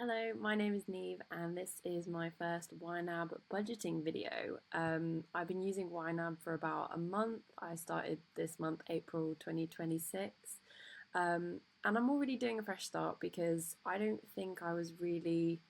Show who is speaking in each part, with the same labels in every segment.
Speaker 1: Hello, my name is Neev and this is my first YNAB budgeting video. I've been using YNAB for about a month. I started this month, April 2026. And I'm already doing a fresh start because I don't think I was really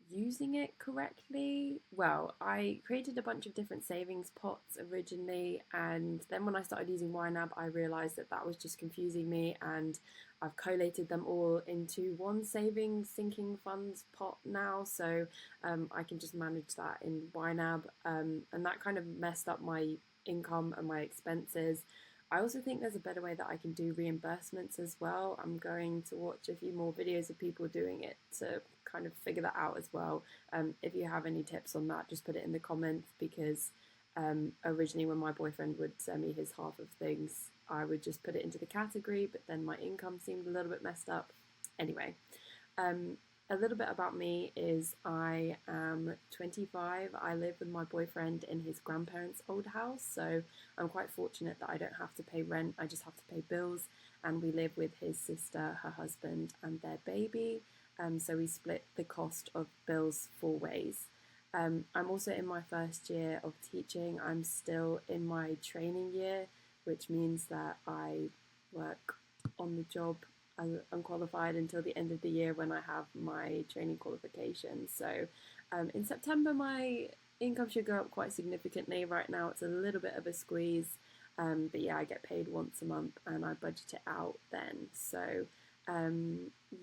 Speaker 1: using it correctly. Well, I created a bunch of different savings pots originally, and then when I started using YNAB, I realized that that was just confusing me, and I've collated them all into one savings sinking funds pot now, so I can just manage that in YNAB, and that kind of messed up my income and my expenses. I also think there's a better way that I can do reimbursements as well. I'm going to watch a few more videos of people doing it to kind of figure that out as well. If you have any tips on that, just put it in the comments, because originally when my boyfriend would send me his half of things, I would just put it into the category, but then my income seemed a little bit messed up. Anyway, a little bit about me is I am 25. I live with my boyfriend in his grandparents' old house, so I'm quite fortunate that I don't have to pay rent, I just have to pay bills, and we live with his sister, her husband, and their baby, so we split the cost of bills 4 ways. I'm also in my first year of teaching. I'm still in my training year, which means that I work on the job unqualified until the end of the year when I have my training qualification. So in September my income should go up quite significantly. Right now it's a little bit of a squeeze, but yeah, I get paid once a month and I budget it out then. So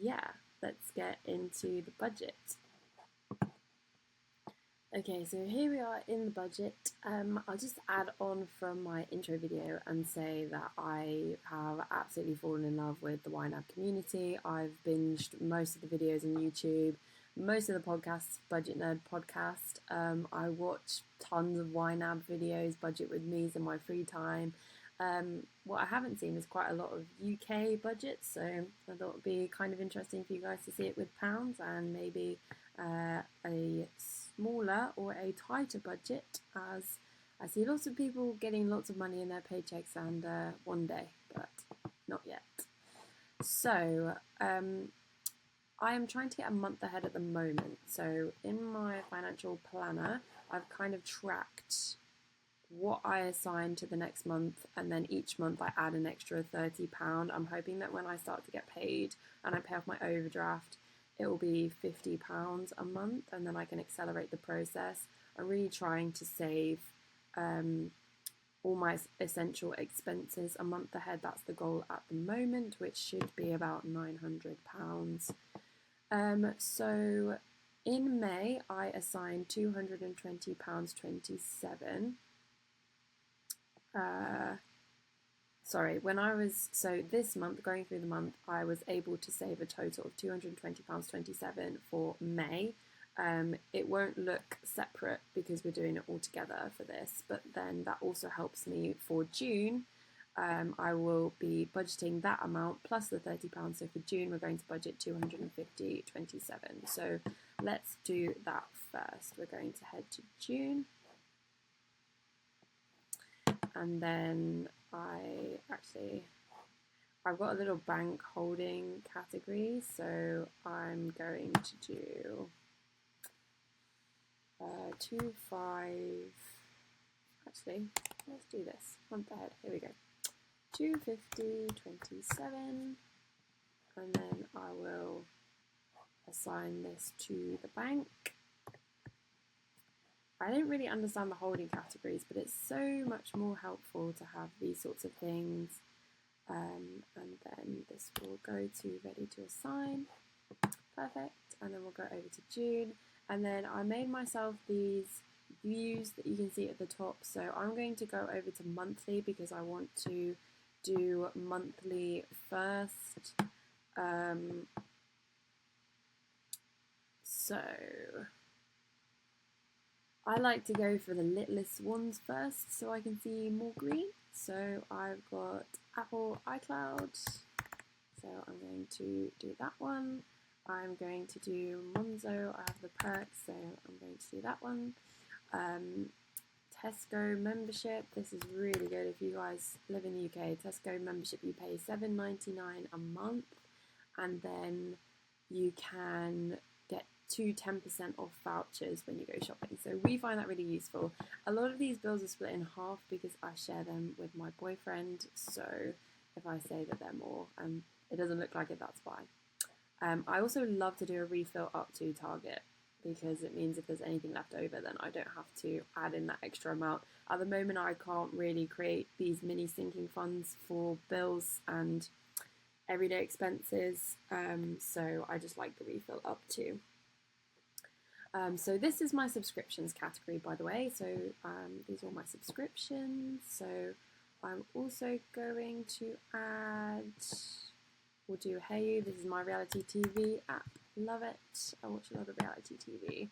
Speaker 1: yeah, let's get into the budget. Okay, so here we are in the budget. I'll just add on from my intro video and say that I have absolutely fallen in love with the YNAB community. I've binged most of the videos on YouTube, most of the podcasts, Budget Nerd podcast. I watch tons of YNAB videos, Budgetwithme's in my free time. What I haven't seen is quite a lot of UK budgets, so I thought it would be kind of interesting for you guys to see it with pounds and maybe a smaller or a tighter budget, as I see lots of people getting lots of money in their paychecks and one day, but not yet. So I am trying to get a month ahead at the moment. So in my financial planner, I've kind of tracked what I assign to the next month, and then each month I add an extra £30. I'm hoping that when I start to get paid and I pay off my overdraft, it will be £50 a month, and then I can accelerate the process. I'm really trying to save all my essential expenses a month ahead. That's the goal at the moment, which should be about £900. So in May, I assigned £220.27. So this month, going through the month, I was able to save a total of £220.27 for May. It won't look separate because we're doing it all together for this, but then that also helps me for June. I will be budgeting that amount plus the £30. So for June, we're going to budget £250.27. So let's do that first. We're going to head to June. And then I've got a little bank holding category, so I'm going to do 25. Actually, let's do this month ahead. Here we go. 250.27, and then I will assign this to the bank. I don't really understand the holding categories, but it's so much more helpful to have these sorts of things. And then this will go to ready to assign. Perfect. And then we'll go over to June. And then I made myself these views that you can see at the top. So I'm going to go over to monthly because I want to do monthly first. So I like to go for the littlest ones first so I can see more green. So I've got Apple iCloud, so I'm going to do that one. I'm going to do Monzo, I have the perks, so I'm going to do that one. Tesco membership, this is really good if you guys live in the UK. Tesco membership, you pay £7.99 a month, and then you can get 2 10% off vouchers when you go shopping. So we find that really useful. A lot of these bills are split in half because I share them with my boyfriend. So if I say that they're more, it doesn't look like it, that's why. I also love to do a refill up to target because it means if there's anything left over, then I don't have to add in that extra amount. At the moment, I can't really create these mini sinking funds for bills and everyday expenses, so I just like the refill up to. So this is my subscriptions category, by the way. So these are all my subscriptions. So I'm also going to add, we'll do Hey You. This is my reality TV app. Love it. I watch a lot of reality TV.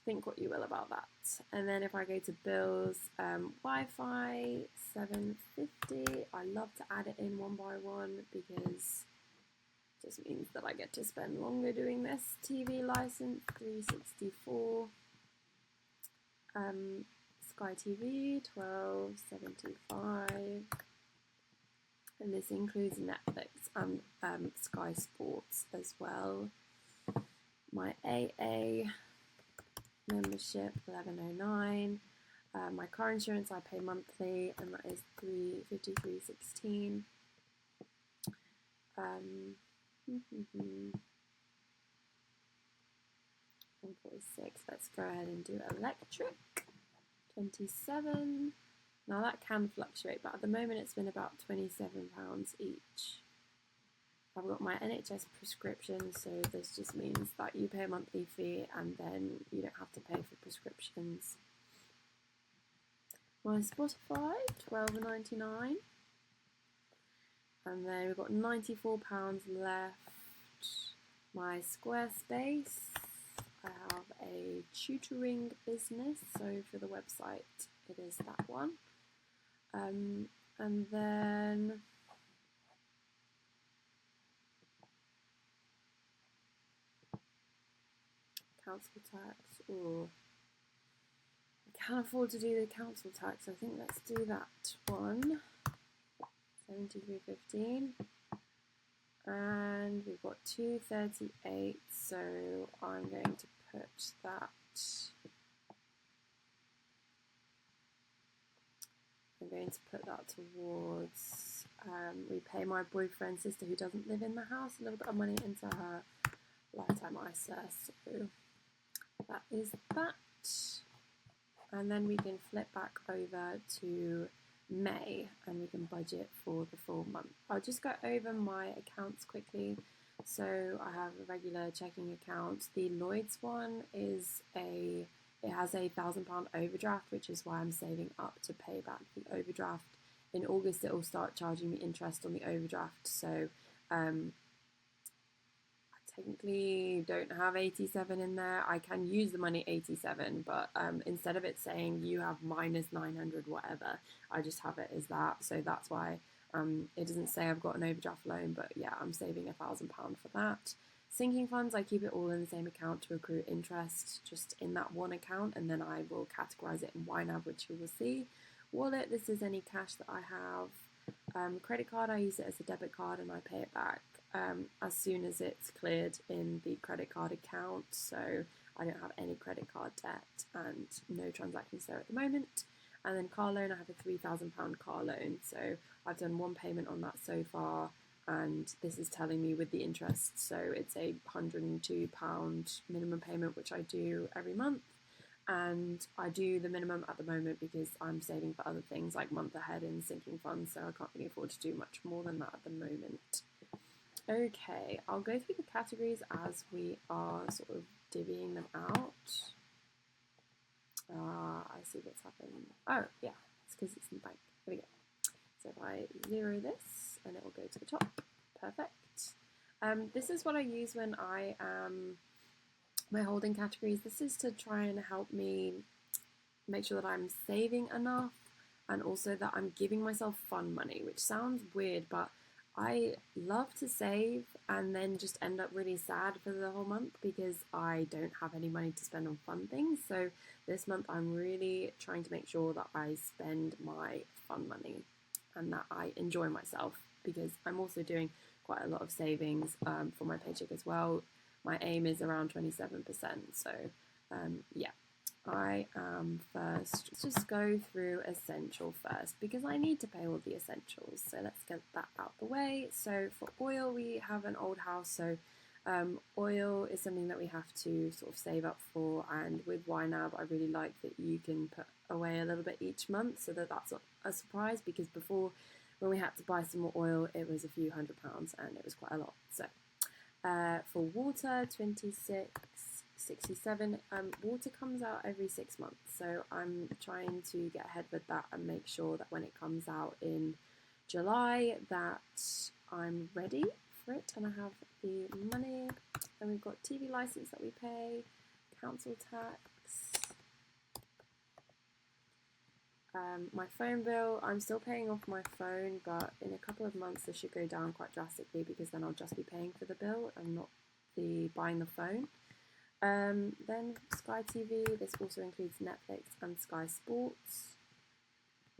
Speaker 1: Think what you will about that. And then if I go to bills, Wi-Fi, $7.50. I love to add it in one by one because it just means that I get to spend longer doing this. TV license, $3.64. Sky TV, $12.75. And this includes Netflix and Sky Sports as well. My AA membership, $11.09. My car insurance I pay monthly, and that is $353.16. 146. Let's go ahead and do electric. 27. Now that can fluctuate, but at the moment it's been about £27 each. I've got my NHS prescription, so this just means that you pay a monthly fee and then you don't have to pay for prescriptions. My Spotify, $12.99. And then we've got £94 left. My Squarespace, I have a tutoring business, so for the website it is that one. And then council tax, or I can't afford to do the council tax. I think let's do that one. $73.15. And we've got $2.38, so I'm going to put that. I'm going to put that towards repay my boyfriend's sister who doesn't live in the house, a little bit of money into her lifetime ISA. So that is that. And then we can flip back over to May and we can budget for the full month. I'll just go over my accounts quickly. So I have a regular checking account. The Lloyd's one is it has a £1,000 overdraft, which is why I'm saving up to pay back the overdraft. In August it will start charging me interest on the overdraft, so I technically don't have 87 in there. I can use the money 87, but instead of it saying you have minus 900 whatever, I just have it as that. So that's why it doesn't say I've got an overdraft loan, but yeah, I'm saving £1,000 for that. Sinking funds, I keep it all in the same account to accrue interest, just in that one account, and then I will categorize it in YNAB, which you will see. Wallet, this is any cash that I have. Credit card, I use it as a debit card and I pay it back as soon as it's cleared in the credit card account, so I don't have any credit card debt and no transactions there at the moment. And then car loan, I have a £3,000 car loan, so I've done one payment on that so far, and this is telling me with the interest, so it's a £102 minimum payment, which I do every month. And I do the minimum at the moment because I'm saving for other things like month ahead in sinking funds, so I can't really afford to do much more than that at the moment. Okay, I'll go through the categories as we are sort of divvying them out. I see what's happened. Oh, yeah, it's because it's in the bank. There we go. So if I zero this, and it will go to the top. Perfect. This is what I use when I am my holding categories. This is to try and help me make sure that I'm saving enough and also that I'm giving myself fun money, which sounds weird, but I love to save and then just end up really sad for the whole month because I don't have any money to spend on fun things. So this month I'm really trying to make sure that I spend my fun money and that I enjoy myself, because I'm also doing quite a lot of savings for my paycheck as well. my aim is around 27%. So yeah, I am first. Let's just go through essential first because I need to pay all the essentials. So let's get that out the way. So for oil, we have an old house, so oil is something that we have to sort of save up for, and with YNAB I really like that you can put away a little bit each month so that that's not a surprise, because before when we had to buy some more oil it was a few £100 and it was quite a lot. So for water, 26.67. Water comes out every 6 months, so I'm trying to get ahead with that and make sure that when it comes out in July that I'm ready for it and I have the money. Then we've got TV license that we pay, council tax, my phone bill. I'm still paying off my phone, but in a couple of months this should go down quite drastically because then I'll just be paying for the bill and not buying the phone. Then Sky TV, this also includes Netflix and Sky Sports.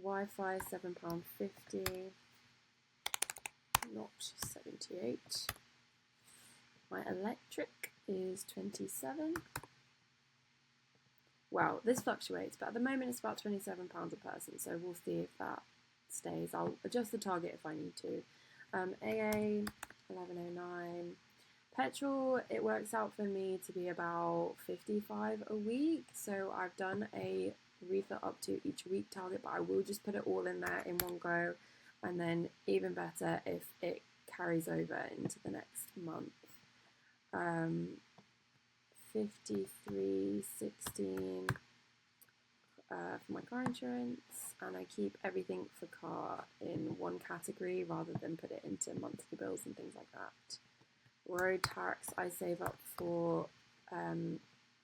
Speaker 1: Wi-Fi, £7.50, not 78. My electric is 27. Well, this fluctuates, but at the moment it's about £27 a person, so we'll see if that stays. I'll adjust the target if I need to. AA, 11.09. Petrol, it works out for me to be about 55 a week, so I've done a refill up to each week target, but I will just put it all in there in one go, and then even better if it carries over into the next month. 53.16 for my car insurance, and I keep everything for car in one category rather than put it into monthly bills and things like that. Road tax I save up for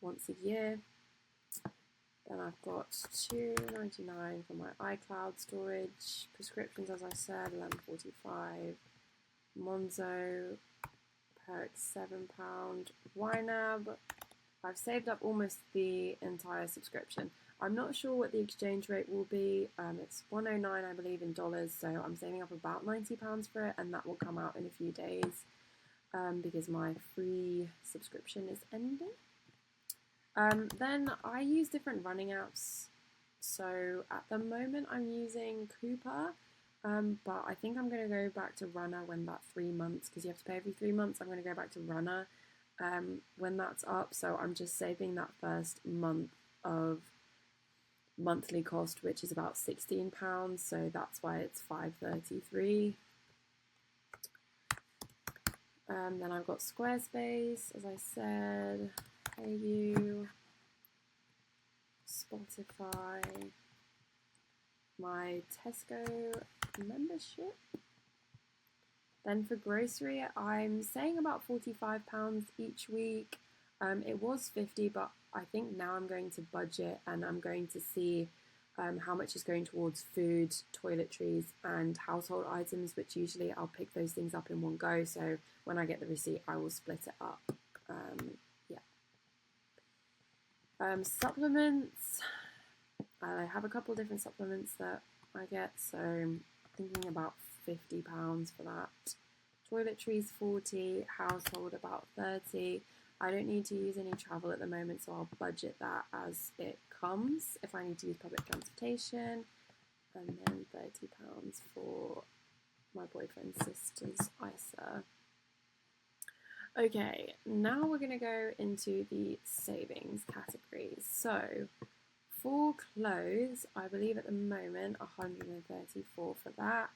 Speaker 1: once a year. Then I've got £2.99 for my iCloud storage. Prescriptions, as I said, £11.45. Monzo, perks £7. YNAB, I've saved up almost the entire subscription. I'm not sure what the exchange rate will be. It's 109, I believe, in dollars, so I'm saving up about £90 for it, and that will come out in a few days because my free subscription is ending. Then I use different running apps. So at the moment I'm using Cooper, but I think I'm going to go back to Runner when that 3 months, because you have to pay every 3 months. I'm going to go back to Runner when that's up. So I'm just saving that first month of monthly cost, which is about £16. So that's why it's $5.33. Then I've got Squarespace, as I said, PayU, Spotify, my Tesco membership. Then for grocery, I'm saying about £45 each week. It was 50, but I think now I'm going to budget and I'm going to see how much is going towards food, toiletries, and household items, which usually I'll pick those things up in one go. So when I get the receipt, I will split it up. Supplements, I have a couple different supplements that I get, so I'm thinking about £50 for that. Toiletries 40, household about 30. I don't need to use any travel at the moment, so I'll budget that as it comes if I need to use public transportation. And then £30 for my boyfriend's sister's ISA. Okay, now we're going to go into the savings categories. So for clothes, I believe at the moment 134 for that.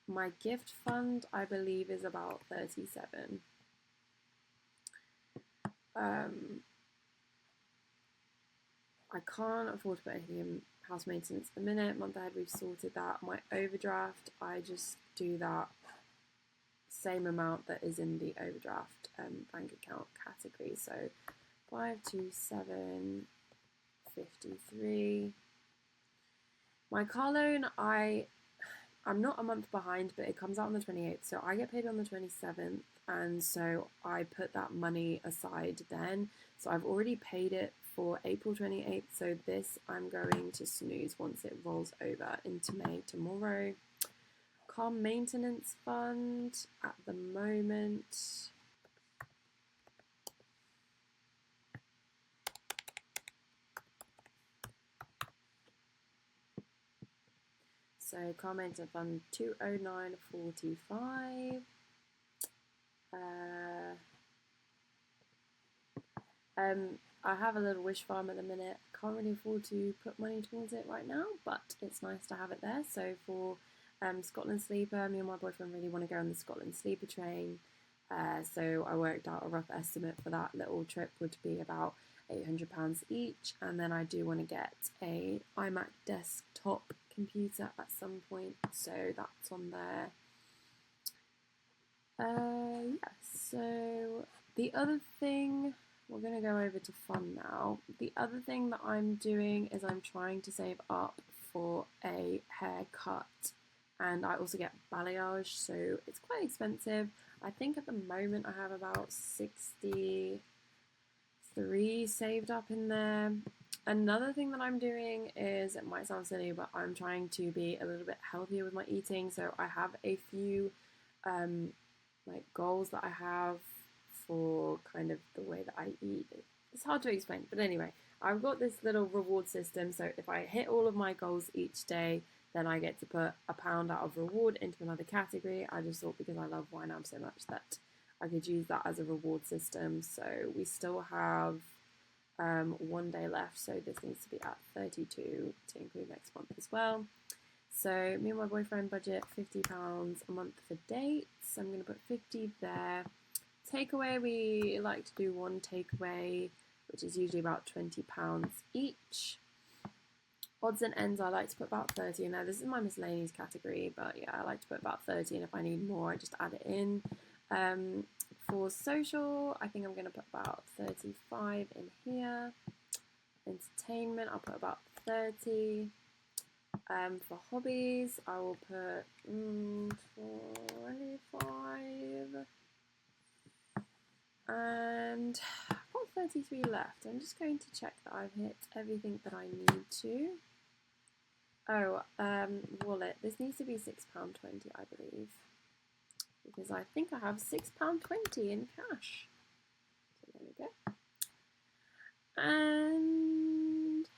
Speaker 1: My gift fund, I believe, is about 37. I can't afford to put anything in house maintenance at the minute. Month ahead, we've sorted that. My overdraft, I just do that same amount that is in the overdraft bank account category. So 527.53. My car loan, I'm not a month behind, but it comes out on the 28th, so I get paid on the 27th, and so I put that money aside then. So I've already paid it for April 28th, so this I'm going to snooze once it rolls over into May tomorrow. Car maintenance fund at the moment, So car maintenance fund 209.45. I have a little wish farm at the minute. Can't really afford to put money towards it right now, but it's nice to have it there. So for Scotland Sleeper, me and my boyfriend really want to go on the Scotland Sleeper train. So I worked out a rough estimate for that little trip would be about £800 each, and then I do want to get a iMac desktop computer at some point, so that's on there. Yeah, so the other thing, we're going to go over to fun now. The other thing that I'm doing is I'm trying to save up for a haircut, and I also get balayage, so it's quite expensive. I think at the moment I have about 63 saved up in there. Another thing that I'm doing is, it might sound silly, but I'm trying to be a little bit healthier with my eating. So I have a few like goals that I have for kind of the way that I eat. It's hard to explain, but anyway, I've got this little reward system. So if I hit all of my goals each day, then I get to put £1 out of reward into another category. I just thought, because I love YNAB so much, that I could use that as a reward system. So we still have 1 day left, so this needs to be at 32 to include next month as well. So me and my boyfriend budget £50 a month for dates. I'm going to put 50 there. Takeaway, we like to do one takeaway, which is usually about £20 each. Odds and ends, I like to put about 30 in there. This is my miscellaneous category, but yeah, I like to put about 30, and if I need more, I just add it in. For social, I think I'm going to put about 35 in here. Entertainment, I'll put about 30. For hobbies, I will put 25. And I've got 33 left. I'm just going to check that I've hit everything that I need to. Oh, wallet. This needs to be £6.20, I believe, because I think I have £6.20 in cash. So there we go. And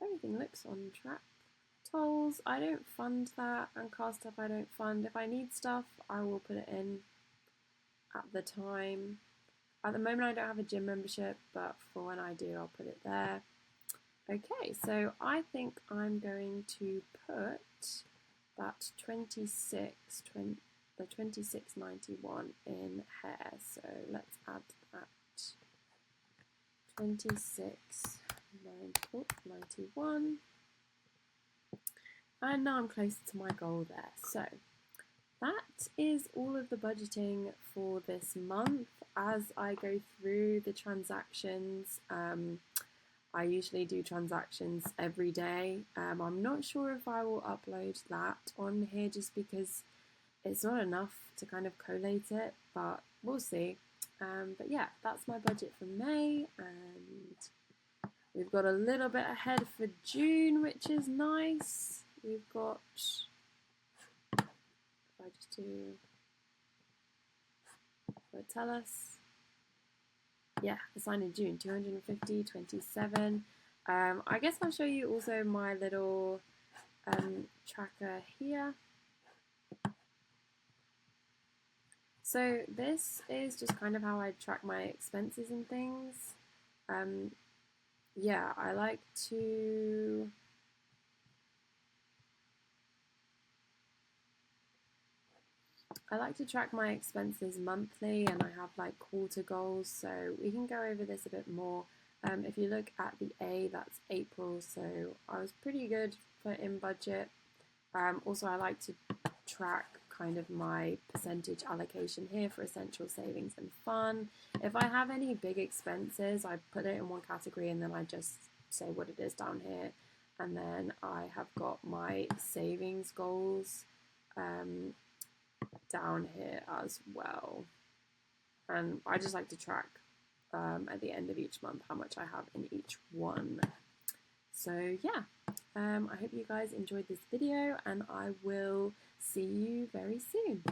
Speaker 1: everything looks on track. Tolls, I don't fund that, and car stuff I don't fund. If I need stuff, I will put it in at the time. At the moment I don't have a gym membership, but for when I do, I'll put it there. Okay, so I think I'm going to put that 26.91 in hair. So let's add that 26.91. And now I'm closer to my goal there. So that is all of the budgeting for this month. As I go through the transactions, I usually do transactions every day. I'm not sure if I will upload that on here just because it's not enough to kind of collate it, but we'll see. But yeah, that's my budget for May, and we've got a little bit ahead for June, which is nice. We've got, if I just do, will it tell us? Yeah, assigned in June, 250.27. I guess I'll show you also my little tracker here. So this is just kind of how I track my expenses and things. Yeah, I like to track my expenses monthly, and I have like quarter goals, so we can go over this a bit more. If you look at the A, that's April, so I was pretty good for in budget. Also, I like to track kind of my percentage allocation here for essential savings and fun. If I have any big expenses, I put it in one category and then I just say what it is down here. And then I have got my savings goals down here as well. And I just like to track at the end of each month how much I have in each one. So yeah, I hope you guys enjoyed this video, and I will see you very soon.